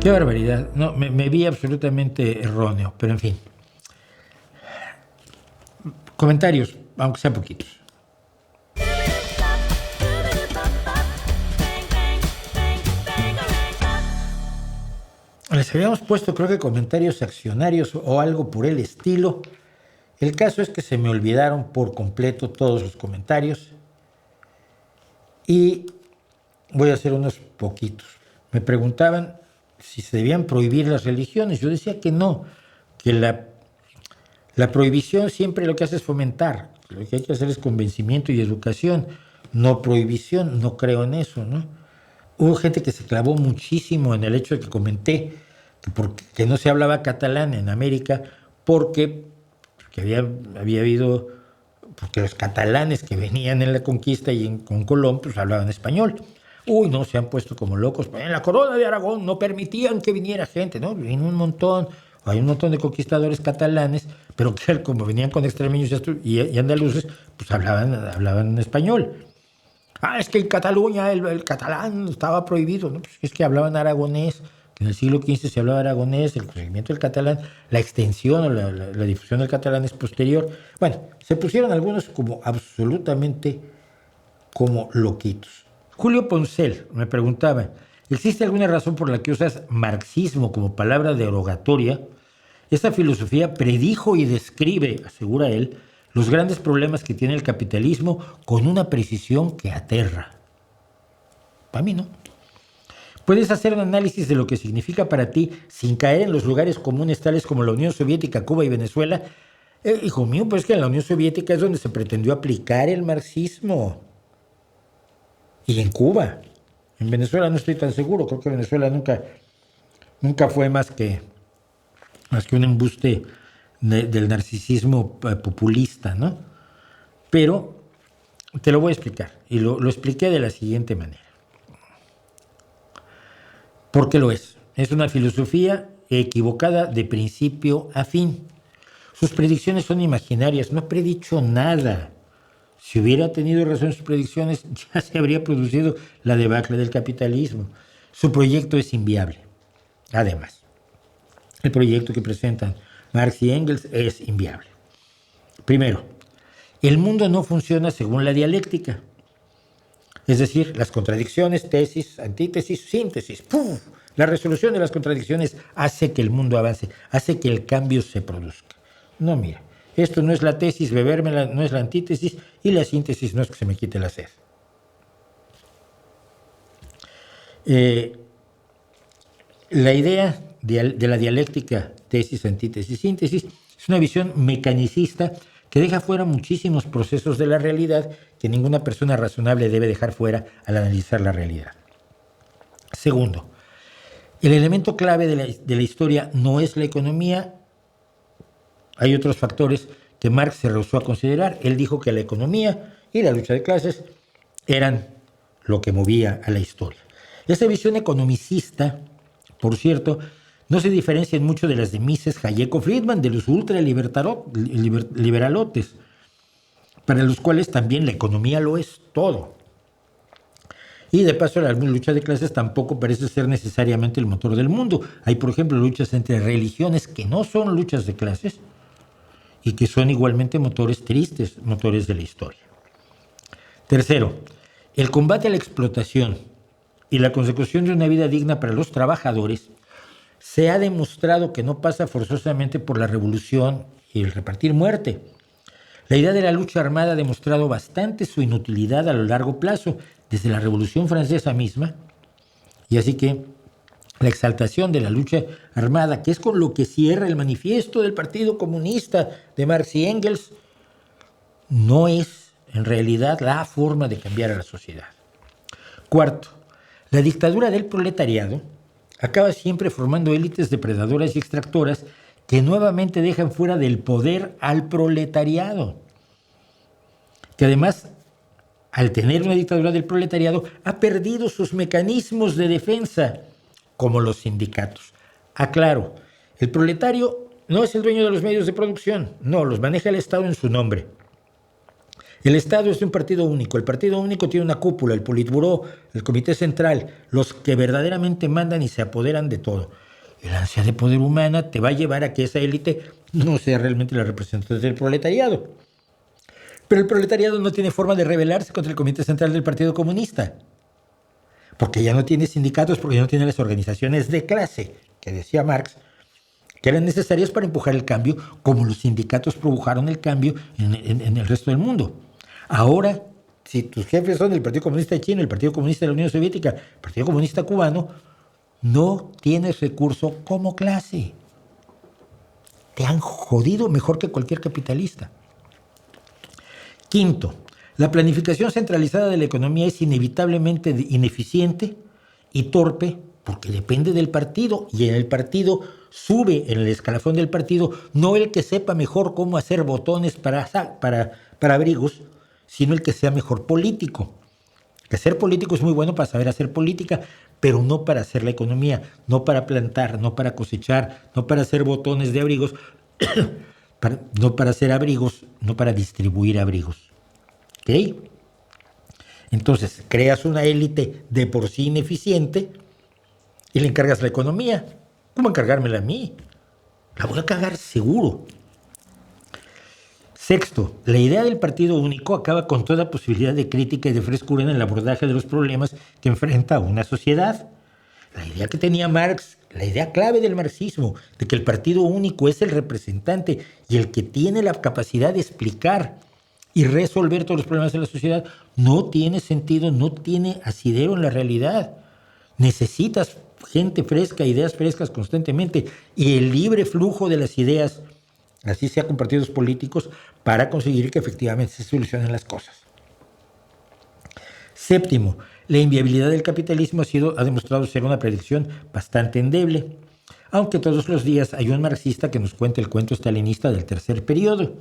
Qué barbaridad. No, me vi absolutamente erróneo, pero en fin. Comentarios, aunque sean poquitos. Les habíamos puesto, creo que comentarios accionarios o algo por el estilo. El caso es que se me olvidaron por completo todos los comentarios y voy a hacer unos poquitos. Me preguntaban si se debían prohibir las religiones. Yo decía que no, que la prohibición siempre lo que hace es fomentar. Lo que hay que hacer es convencimiento y educación, no prohibición. No creo en eso, ¿no? Hubo gente que se clavó muchísimo en el hecho de que comenté que no se hablaba catalán en América porque había habido, porque los catalanes que venían en la conquista y con Colón pues hablaban español. Uy, no, se han puesto como locos. En la corona de Aragón no permitían que viniera gente, ¿no? Vino un montón, hay un montón de conquistadores catalanes, pero que como venían con extremeños y andaluces, pues hablaban español. Ah, es que en Cataluña el catalán estaba prohibido, ¿no? Pues es que hablaban aragonés, que en el siglo XV se hablaba aragonés, el conocimiento del catalán, la extensión o la difusión del catalán es posterior. Bueno, se pusieron algunos como absolutamente como loquitos. Julio Poncel me preguntaba, ¿existe alguna razón por la que usas marxismo como palabra derogatoria? Esta filosofía predijo y describe, asegura él, los grandes problemas que tiene el capitalismo con una precisión que aterra. Para mí no. Puedes hacer un análisis de lo que significa para ti sin caer en los lugares comunes tales como la Unión Soviética, Cuba y Venezuela. Hijo mío, pues que en la Unión Soviética es donde se pretendió aplicar el marxismo. Y en Cuba. En Venezuela no estoy tan seguro. Creo que Venezuela nunca fue más que un embuste del narcisismo populista, ¿no? Pero te lo voy a explicar. Y lo expliqué de la siguiente manera. ¿Por qué lo es? Es una filosofía equivocada de principio a fin. Sus predicciones son imaginarias. No ha predicho nada. Si hubiera tenido razón en sus predicciones, ya se habría producido la debacle del capitalismo. Su proyecto es inviable. Además, el proyecto que presentan Marx y Engels es inviable. Primero, el mundo no funciona según la dialéctica. Es decir, las contradicciones, tesis, antítesis, síntesis. ¡Puf! La resolución de las contradicciones hace que el mundo avance, hace que el cambio se produzca. No, mira, esto no es la tesis, bebérmela no es la antítesis y la síntesis no es que se me quite la sed. La idea de la dialéctica, tesis, antítesis, síntesis, es una visión mecanicista que deja fuera muchísimos procesos de la realidad que ninguna persona razonable debe dejar fuera al analizar la realidad. Segundo, el elemento clave de la historia no es la economía. Hay otros factores que Marx se rehusó a considerar. Él dijo que la economía y la lucha de clases eran lo que movía a la historia. Esa visión economicista, por cierto, no se diferencia en mucho de las de Mises, Hayek o Friedman, de los ultraliberalotes, para los cuales también la economía lo es todo. Y de paso, la lucha de clases tampoco parece ser necesariamente el motor del mundo. Hay, por ejemplo, luchas entre religiones que no son luchas de clases y que son igualmente motores tristes, motores de la historia. Tercero, el combate a la explotación y la consecución de una vida digna para los trabajadores se ha demostrado que no pasa forzosamente por la revolución y el repartir muerte. La idea de la lucha armada ha demostrado bastante su inutilidad a lo largo plazo, desde la Revolución Francesa misma, y así que la exaltación de la lucha armada, que es con lo que cierra el manifiesto del Partido Comunista de Marx y Engels, no es en realidad la forma de cambiar a la sociedad. Cuarto, la dictadura del proletariado acaba siempre formando élites depredadoras y extractoras que nuevamente dejan fuera del poder al proletariado, que además, al tener una dictadura del proletariado, ha perdido sus mecanismos de defensa, como los sindicatos. Aclaro, el proletario no es el dueño de los medios de producción, no, los maneja el Estado en su nombre. El Estado es un partido único. El partido único tiene una cúpula, el Politburó, el Comité Central, los que verdaderamente mandan y se apoderan de todo. El ansia de poder humana te va a llevar a que esa élite no sea realmente la representante del proletariado. Pero el proletariado no tiene forma de rebelarse contra el Comité Central del Partido Comunista. Porque ya no tiene sindicatos, porque ya no tiene las organizaciones de clase, que decía Marx, que eran necesarias para empujar el cambio, como los sindicatos produjeron el cambio en el resto del mundo. Ahora, si tus jefes son el Partido Comunista Chino, el Partido Comunista de la Unión Soviética, el Partido Comunista Cubano, no tienes recurso como clase. Te han jodido mejor que cualquier capitalista. Quinto, la planificación centralizada de la economía es inevitablemente ineficiente y torpe porque depende del partido, y en el partido sube en el escalafón del partido no el que sepa mejor cómo hacer botones para abrigos, sino el que sea mejor político. Que ser político es muy bueno para saber hacer política, pero no para hacer la economía, no para plantar, no para cosechar, no para hacer botones de abrigos, no para hacer abrigos, no para distribuir abrigos. ¿Ok? Entonces, creas una élite de por sí ineficiente y le encargas la economía. ¿Cómo encargármela a mí? La voy a cagar seguro. Sexto, la idea del partido único acaba con toda posibilidad de crítica y de frescura en el abordaje de los problemas que enfrenta una sociedad. La idea que tenía Marx, la idea clave del marxismo, de que el partido único es el representante y el que tiene la capacidad de explicar y resolver todos los problemas de la sociedad, no tiene sentido, no tiene asidero en la realidad. Necesitas gente fresca, ideas frescas constantemente, y el libre flujo de las ideas, así sea con partidos políticos, para conseguir que efectivamente se solucionen las cosas. Séptimo, la inviabilidad del capitalismo ha demostrado ser una predicción bastante endeble, aunque todos los días hay un marxista que nos cuenta el cuento stalinista del tercer periodo.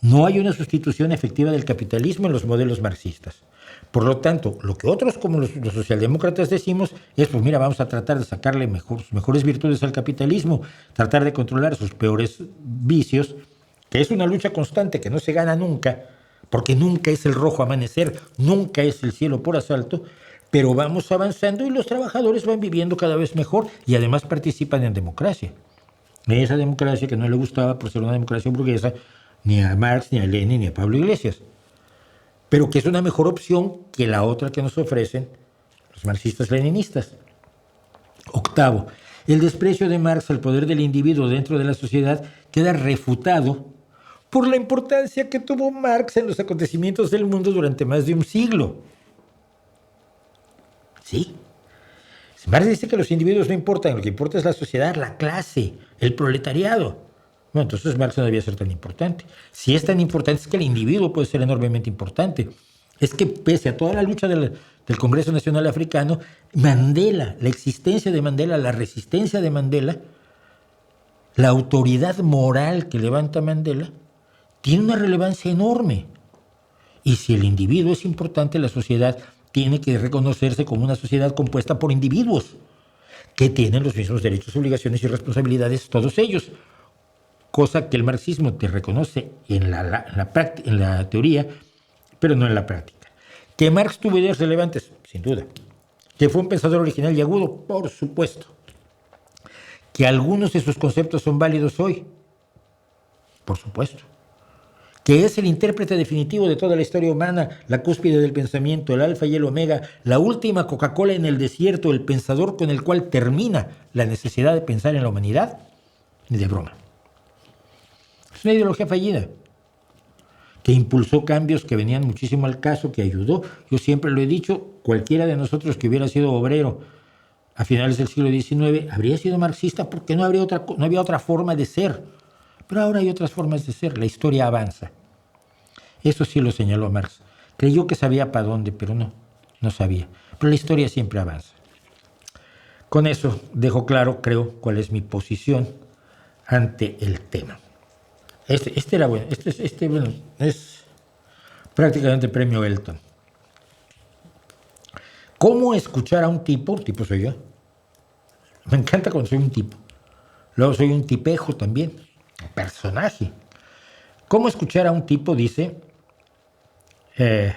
No hay una sustitución efectiva del capitalismo en los modelos marxistas. Por lo tanto, lo que otros como los socialdemócratas decimos es, pues mira, vamos a tratar de sacarle mejores virtudes al capitalismo, tratar de controlar sus peores vicios, que es una lucha constante que no se gana nunca, porque nunca es el rojo amanecer, nunca es el cielo por asalto, pero vamos avanzando y los trabajadores van viviendo cada vez mejor y además participan en democracia. Esa democracia que no le gustaba por ser una democracia burguesa ni a Marx, ni a Lenin, ni a Pablo Iglesias, pero que es una mejor opción que la otra que nos ofrecen los marxistas-leninistas. Octavo, el desprecio de Marx al poder del individuo dentro de la sociedad queda refutado por la importancia que tuvo Marx en los acontecimientos del mundo durante más de un siglo. ¿Sí? Marx dice que los individuos no importan, lo que importa es la sociedad, la clase, el proletariado. Bueno, entonces Marx no debía ser tan importante. Si es tan importante, es que el individuo puede ser enormemente importante. Es que pese a toda la lucha del Congreso Nacional Africano, Mandela, la existencia de Mandela, la resistencia de Mandela, la autoridad moral que levanta Mandela, tiene una relevancia enorme. Y si el individuo es importante, la sociedad tiene que reconocerse como una sociedad compuesta por individuos que tienen los mismos derechos, obligaciones y responsabilidades, todos ellos. Cosa que el marxismo te reconoce en la teoría, pero no en la práctica. Que Marx tuvo ideas relevantes, sin duda. Que fue un pensador original y agudo, por supuesto. Que algunos de sus conceptos son válidos hoy, por supuesto. Que es el intérprete definitivo de toda la historia humana, la cúspide del pensamiento, el alfa y el omega, la última Coca-Cola en el desierto, el pensador con el cual termina la necesidad de pensar en la humanidad, ni de broma. Es una ideología fallida, que impulsó cambios que venían muchísimo al caso, que ayudó. Yo siempre lo he dicho, cualquiera de nosotros que hubiera sido obrero a finales del siglo XIX habría sido marxista porque no había otra forma de ser. Pero ahora hay otras formas de ser, la historia avanza. Eso sí lo señaló Marx. Creyó que sabía para dónde, pero no sabía. Pero la historia siempre avanza. Con eso dejo claro, creo, cuál es mi posición ante el tema. Este era bueno. Bueno, es prácticamente premio Elton. ¿Cómo escuchar a un tipo? El tipo soy yo. Me encanta cuando soy un tipo. Luego soy un tipejo también. Un personaje. ¿Cómo escuchar a un tipo? Dice eh,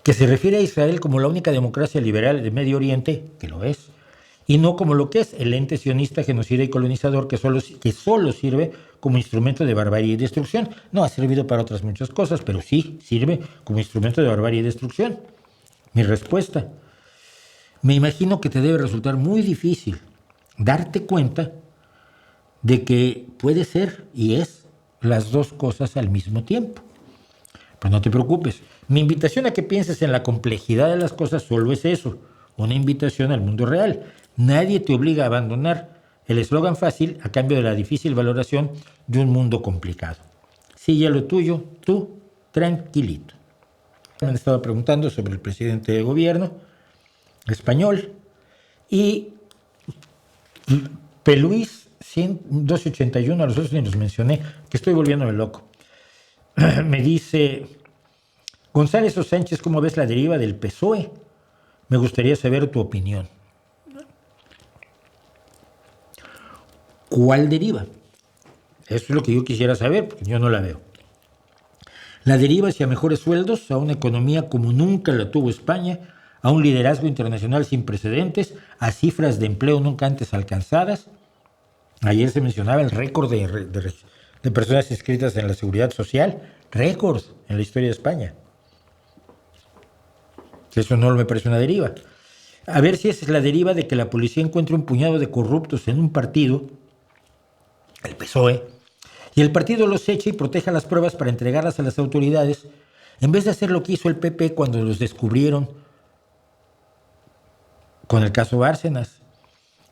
que se refiere a Israel como la única democracia liberal del Medio Oriente, que lo es, y no como lo que es el ente sionista, genocida y colonizador que solo sirve como instrumento de barbarie y destrucción. No ha servido para otras muchas cosas, pero sí sirve como instrumento de barbarie y destrucción. Mi respuesta: me imagino que te debe resultar muy difícil darte cuenta de que puede ser y es las dos cosas al mismo tiempo. Pero no te preocupes. Mi invitación a que pienses en la complejidad de las cosas solo es eso, una invitación al mundo real. Nadie te obliga a abandonar el eslogan fácil a cambio de la difícil valoración de un mundo complicado. Sigue lo tuyo, tú, tranquilito. Me han estado preguntando sobre el presidente de gobierno español y Peluís 281, a los otros ni los mencioné, que estoy volviéndome loco. Me dice: González o Sánchez, ¿cómo ves la deriva del PSOE? Me gustaría saber tu opinión. ¿Cuál deriva? Eso es lo que yo quisiera saber, porque yo no la veo. La deriva hacia mejores sueldos, a una economía como nunca la tuvo España, a un liderazgo internacional sin precedentes, a cifras de empleo nunca antes alcanzadas. Ayer se mencionaba el récord de personas inscritas en la Seguridad Social, récord en la historia de España. Eso no me parece una deriva. A ver si esa es la deriva de que la policía encuentre un puñado de corruptos en un partido, el PSOE, y el partido los echa y proteja las pruebas para entregarlas a las autoridades, en vez de hacer lo que hizo el PP cuando los descubrieron con el caso Bárcenas,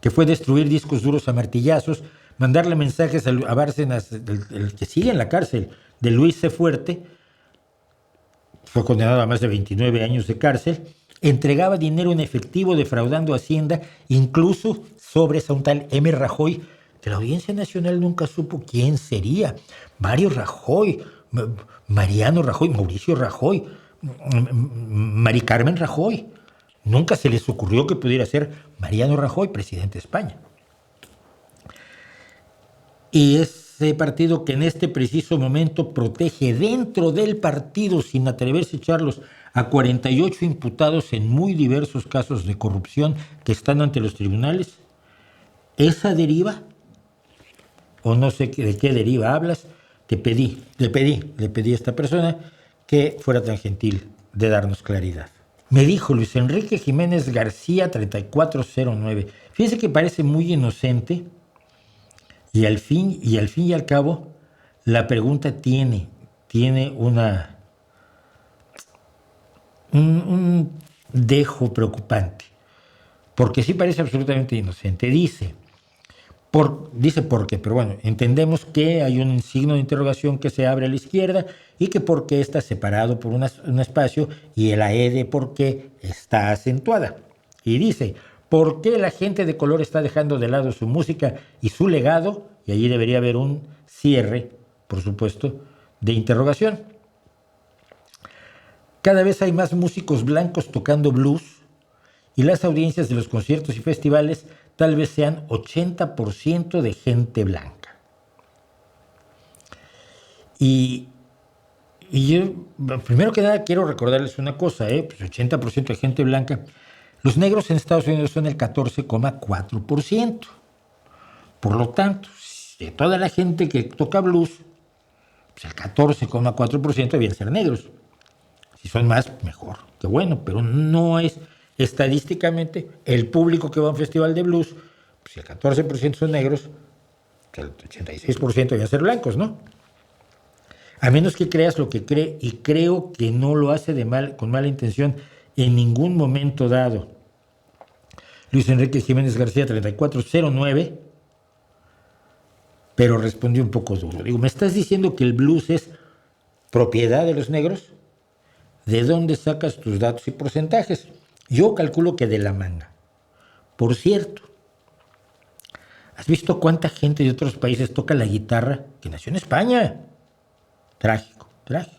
que fue destruir discos duros a martillazos, mandarle mensajes a Bárcenas, el que sigue en la cárcel, de Luis C. Fuerte, fue condenado a más de 29 años de cárcel, entregaba dinero en efectivo defraudando Hacienda, incluso sobres a un tal M. Rajoy, que la Audiencia Nacional nunca supo quién sería. Mario Rajoy, Mariano Rajoy, Mauricio Rajoy, Mari Carmen Rajoy. Nunca se les ocurrió que pudiera ser Mariano Rajoy, presidente de España. Y ese partido que en este preciso momento protege dentro del partido, sin atreverse a echarlos, a 48 imputados en muy diversos casos de corrupción que están ante los tribunales, esa deriva, o no sé de qué deriva hablas, le pedí a esta persona que fuera tan gentil de darnos claridad. Me dijo Luis Enrique Jiménez García 3409. Fíjese que parece muy inocente y al fin y al cabo la pregunta tiene un dejo preocupante, porque sí parece absolutamente inocente. Dice por qué, pero bueno, entendemos que hay un signo de interrogación que se abre a la izquierda y que por qué está separado por un espacio, y la E de por qué está acentuada. Y dice: ¿por qué la gente de color está dejando de lado su música y su legado? Y allí debería haber un cierre, por supuesto, de interrogación. Cada vez hay más músicos blancos tocando blues y las audiencias de los conciertos y festivales tal vez sean 80% de gente blanca. Y yo, primero que nada, quiero recordarles una cosa, pues 80% de gente blanca. Los negros en Estados Unidos son el 14,4%. Por lo tanto, de toda la gente que toca blues, pues el 14,4% debían ser negros. Si son más, mejor, qué bueno, pero no es estadísticamente el público que va a un festival de blues. Pues si el 14% son negros, el 86% deben ser blancos, ¿no? A menos que creas lo que cree, y creo que no lo hace con mala intención en ningún momento dado. Luis Enrique Jiménez García 3409, pero respondió un poco duro. Digo, ¿me estás diciendo que el blues es propiedad de los negros? ¿De dónde sacas tus datos y porcentajes? Yo calculo que de la manga. Por cierto, ¿has visto cuánta gente de otros países toca la guitarra que nació en España? Trágico, trágico.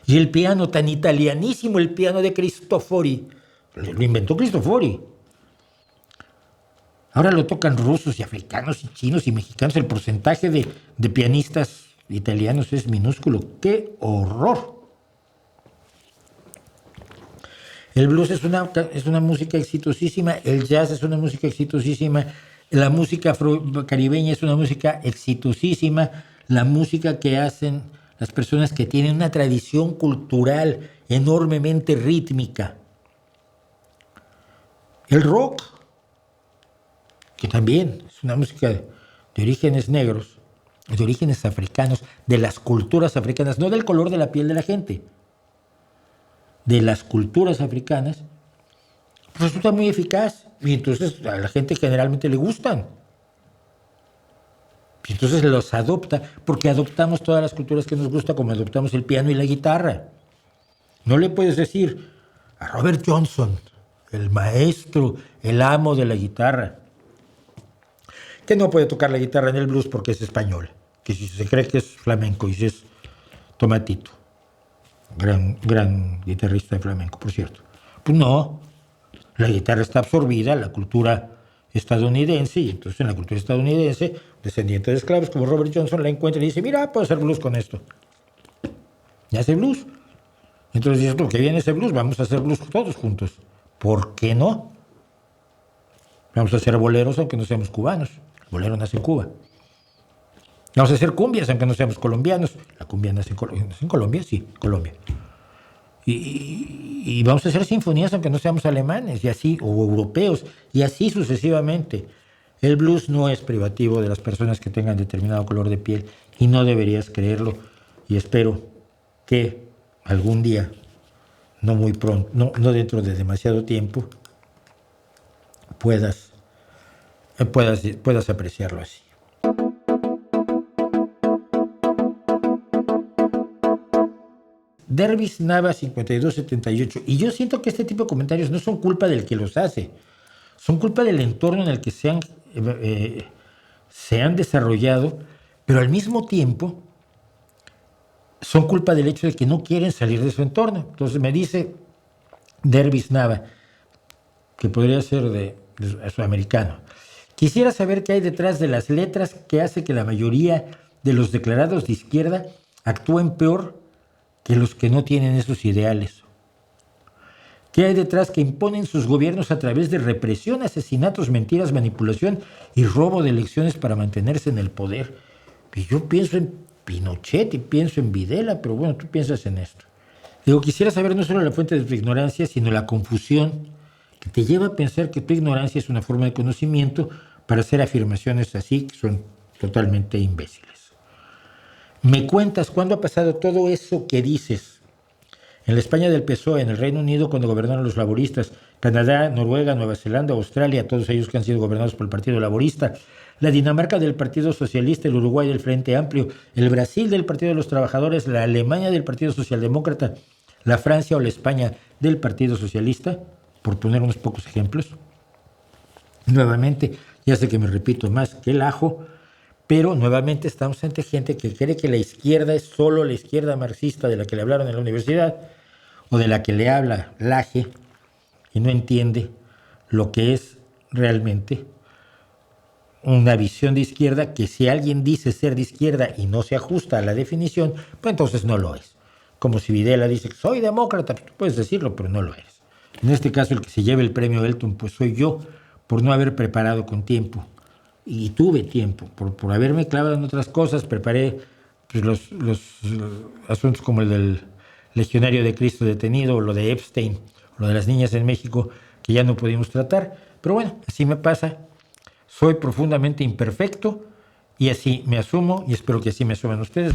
Y el piano, tan italianísimo, el piano de Cristofori. Lo inventó Cristofori. Ahora lo tocan rusos y africanos y chinos y mexicanos. El porcentaje de pianistas italianos es minúsculo. ¡Qué horror! El blues es una música exitosísima, el jazz es una música exitosísima, la música afrocaribeña es una música exitosísima, la música que hacen las personas que tienen una tradición cultural enormemente rítmica. El rock, que también es una música de orígenes negros, de orígenes africanos, de las culturas africanas, no del color de la piel de la gente, de las culturas africanas, resulta muy eficaz y entonces a la gente generalmente le gustan. Y entonces los adopta, porque adoptamos todas las culturas que nos gusta, como adoptamos el piano y la guitarra. No le puedes decir a Robert Johnson, el maestro, el amo de la guitarra, que no puede tocar la guitarra en el blues porque es español, que si se cree que es flamenco y si es tomatito. Gran guitarrista de flamenco, por cierto. Pues no, la guitarra está absorbida en la cultura estadounidense, y entonces en la cultura estadounidense, descendiente de esclavos como Robert Johnson la encuentra y dice, mira, puedo hacer blues con esto. Y hace blues. Entonces dices, ¿por qué viene ese blues? Vamos a hacer blues todos juntos. ¿Por qué no? Vamos a hacer boleros aunque no seamos cubanos. El bolero nace en Cuba. Vamos a hacer cumbias aunque no seamos colombianos. La cumbia nace en Colombia, sí, Colombia. Y vamos a hacer sinfonías aunque no seamos alemanes, y así, o europeos, y así sucesivamente. El blues no es privativo de las personas que tengan determinado color de piel, y no deberías creerlo, y espero que algún día, no muy pronto, no dentro de demasiado tiempo, puedas apreciarlo así. Dervis Nava 5278, y yo siento que este tipo de comentarios no son culpa del que los hace, son culpa del entorno en el que se han desarrollado, pero al mismo tiempo son culpa del hecho de que no quieren salir de su entorno. Entonces me dice Dervis Nava, que podría ser de sudamericano, quisiera saber qué hay detrás de las letras que hace que la mayoría de los declarados de izquierda actúen peor que los que no tienen esos ideales. ¿Qué hay detrás que imponen sus gobiernos a través de represión, asesinatos, mentiras, manipulación y robo de elecciones para mantenerse en el poder? Y yo pienso en Pinochet y pienso en Videla, pero bueno, tú piensas en esto. Digo, quisiera saber no solo la fuente de tu ignorancia, sino la confusión que te lleva a pensar que tu ignorancia es una forma de conocimiento para hacer afirmaciones así que son totalmente imbéciles. ¿Me cuentas cuándo ha pasado todo eso que dices? En la España del PSOE, en el Reino Unido cuando gobernaron los laboristas, Canadá, Noruega, Nueva Zelanda, Australia, todos ellos que han sido gobernados por el Partido Laborista, la Dinamarca del Partido Socialista, el Uruguay del Frente Amplio, el Brasil del Partido de los Trabajadores, la Alemania del Partido Socialdemócrata, la Francia o la España del Partido Socialista, por poner unos pocos ejemplos. Nuevamente, ya sé que me repito más que el ajo, pero nuevamente estamos ante gente que cree que la izquierda es solo la izquierda marxista de la que le hablaron en la universidad o de la que le habla Laje y no entiende lo que es realmente una visión de izquierda, que si alguien dice ser de izquierda y no se ajusta a la definición, pues entonces no lo es. Como si Videla dice que soy demócrata, pues tú puedes decirlo, pero no lo eres. En este caso el que se lleve el premio Elton pues soy yo, por no haber preparado con tiempo. Y tuve tiempo, por haberme clavado en otras cosas, preparé pues, los asuntos como el del legionario de Cristo detenido, o lo de Epstein, o lo de las niñas en México, que ya no pudimos tratar. Pero bueno, así me pasa. Soy profundamente imperfecto y así me asumo y espero que así me asuman ustedes.